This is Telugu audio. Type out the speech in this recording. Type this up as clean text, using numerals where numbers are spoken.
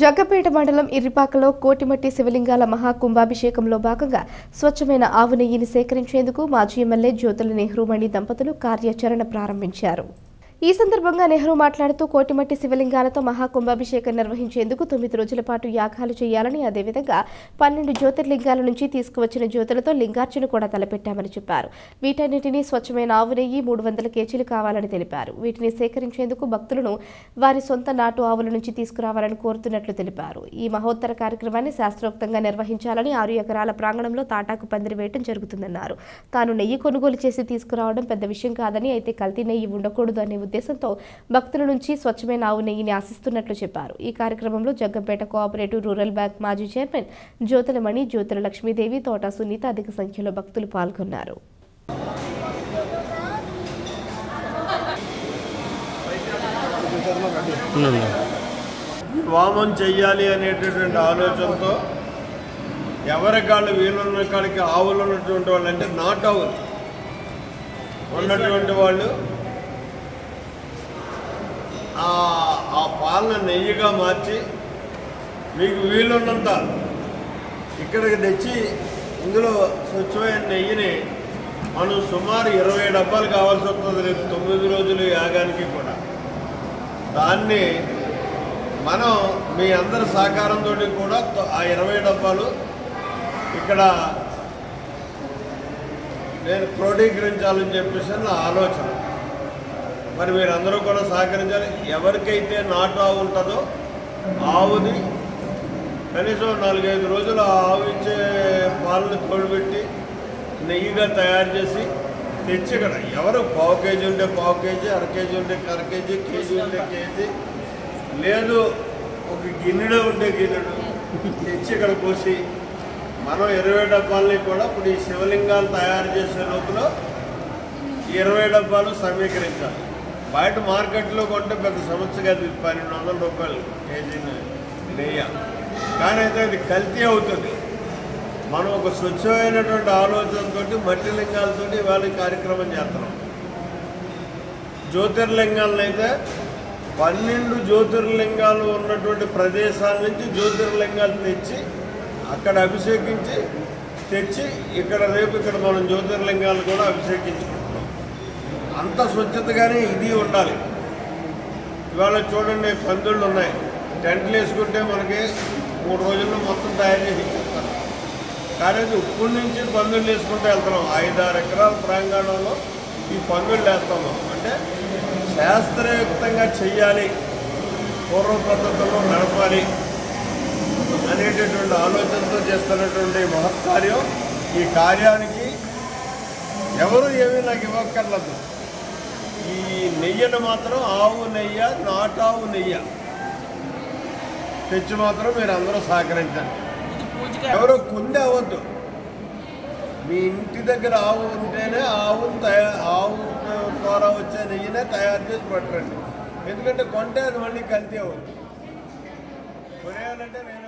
జగ్గపేట మండలం ఇర్రిపాకలో కోటిమట్టి శివలింగాల మహాకుంభాభిషేకంలో భాగంగా స్వచ్ఛమైన ఆవు నెయ్యిని సేకరించేందుకు మాజీ ఎమ్మెల్యే జ్యోతుల నెహ్రూమణి దంపతులు కార్యాచరణ ప్రారంభించారు. ఈ సందర్భంగా నెహ్రూ మాట్లాడుతూ కోటిమట్టి శివలింగాలతో మహాకుంభాభిషేకం నిర్వహించేందుకు 9 రోజుల పాటు యాగాలు చేయాలని, అదేవిధంగా 12 జ్యోతిర్లింగాల నుంచి తీసుకువచ్చిన జ్యోతులతో లింగార్చన కూడా తలపెట్టామని చెప్పారు. వీటన్నిటినీ స్వచ్ఛమైన ఆవు నెయ్యి 300 కేజీలు కావాలని తెలిపారు. వీటిని సేకరించేందుకు భక్తులను వారి సొంత నాటు ఆవుల నుంచి తీసుకురావాలని కోరుతున్నట్లు తెలిపారు. ఈ మహోత్తర కార్యక్రమాన్ని శాస్త్రోక్తంగా నిర్వహించాలని 6 ఎకరాల ప్రాంగణంలో తాటాకు పందిరి వేయడం జరుగుతుందన్నారు. తాను నెయ్యి కొనుగోలు చేసి తీసుకురావడం పెద్ద విషయం కాదని, అయితే కల్తీ నెయ్యి ఉండకూడదు అనే ఉద్దేశంతో భక్తుల నుంచి స్వచ్ఛమైన ఆవు నెయ్యిని ఆశిస్తున్నట్లు చెప్పారు. ఈ కార్యక్రమంలో జగ్గంపేట కోఆపరేటివ్ రూరల్ బ్యాంక్ మాజీ చైర్మన్ జ్యోతులమణి, జ్యోతుల లక్ష్మీదేవి, తోట సునీత అధిక సంఖ్యలో భక్తులు పాల్గొన్నారు. వామం చెయ్యాలి అనేటటువంటి ఆలోచనతో ఎవరి కాళ్ళు వీలున్న కాడికి ఆవులు ఉన్నటువంటి వాళ్ళు, అంటే నాటు ఆవులు ఉన్నటువంటి వాళ్ళు ఆ పాలన నెయ్యిగా మార్చి మీకు వీలున్నంత ఇక్కడికి తెచ్చి ఇందులో స్వచ్ఛమైన నెయ్యిని మనం సుమారు 20 డబ్బాలు కావాల్సి వస్తుంది రేపు 9 రోజులు యాగానికి కూడా. దాన్ని మనం మీ అందరి సహకారంతో కూడా ఆ 20 డబ్బాలు ఇక్కడ నేను క్రోడీకరించాలని చెప్పేసి నా ఆలోచన. మరి మీరందరూ కూడా సహకరించాలి. ఎవరికైతే నాటు ఆవు ఉంటుందో ఆవుని కనీసం 4-5 రోజులు ఆవు ఇచ్చే పాలను తోడుపెట్టి నెయ్యిగా తయారు చేసి తెచ్చి ఇక్కడ ఎవరు 1/4 కేజీ ఉంటే 1/4 కేజీ, అర కేజీ ఉంటే అర కేజీ, కేజీ ఉంటే కేజీ, లేదు ఒక గిన్నెడు ఉంటే గిన్నెడు తెచ్చి ఇక్కడ పోసి మనం 20 డబ్బాలని కూడా ఇప్పుడు ఈ శివలింగాలు తయారు చేసే లోపల 20 డబ్బాలు సమీకరించాలి. బయట మార్కెట్లో కొంటే పెద్ద సమస్య కాదు, 1200 రూపాయలు కేజీ నెయ్యి. కానీ అయితే అది కల్తీ అవుతుంది. మనం ఒక స్వచ్ఛమైనటువంటి ఆలోచనతో మట్టి లింగాలతో ఇవాళ కార్యక్రమం చేస్తున్నాం. జ్యోతిర్లింగాలను అయితే 12 జ్యోతిర్లింగాలు ఉన్నటువంటి ప్రదేశాల నుంచి జ్యోతిర్లింగాలు తెచ్చి అక్కడ అభిషేకించి తెచ్చి ఇక్కడ రేపు ఇక్కడ మనం జ్యోతిర్లింగాలు కూడా అభిషేకించుకుంటున్నాం. అంత స్వచ్ఛతగానే ఇది ఉండాలి. ఇవాళ చూడండి, పందుళ్ళు ఉన్నాయి, టెంట్లు వేసుకుంటే మనకి 3 రోజుల్లో మొత్తం తయారు చేసి ఇచ్చేస్తారు. కానీ ఇప్పుడు నుంచి పందుళ్ళు వేసుకుంటూ వెళ్తున్నాం. 5-6 ఎకరాల ప్రాంగణంలో ఈ పందుళ్ళు వేస్తాము. అంటే శాస్త్రయుక్తంగా చెయ్యాలి, పూర్వ పద్ధతుల్లో నడపాలి అనేటటువంటి ఆలోచనతో చేస్తున్నటువంటి మహత్కార్యం. ఈ కార్యానికి ఎవరు ఏమీ నాకు ఇవ్వక్కర్లేదు. ఈ నెయ్యిని మాత్రం ఆవు నెయ్యి, నాటావు నెయ్యి తెచ్చి మాత్రం మీరు అందరూ సహకరించండి. ఎవరో కుంది అవ్వద్దు. మీ ఇంటి దగ్గర ఆవు ఉంటేనే ఆవు ద్వారా వచ్చే నెయ్యినే తయారు చేసి పట్టండి. ఎందుకంటే కొంటే అది మళ్ళీ కల్తీ అవ్వద్దు. కొనేయాలంటే నేను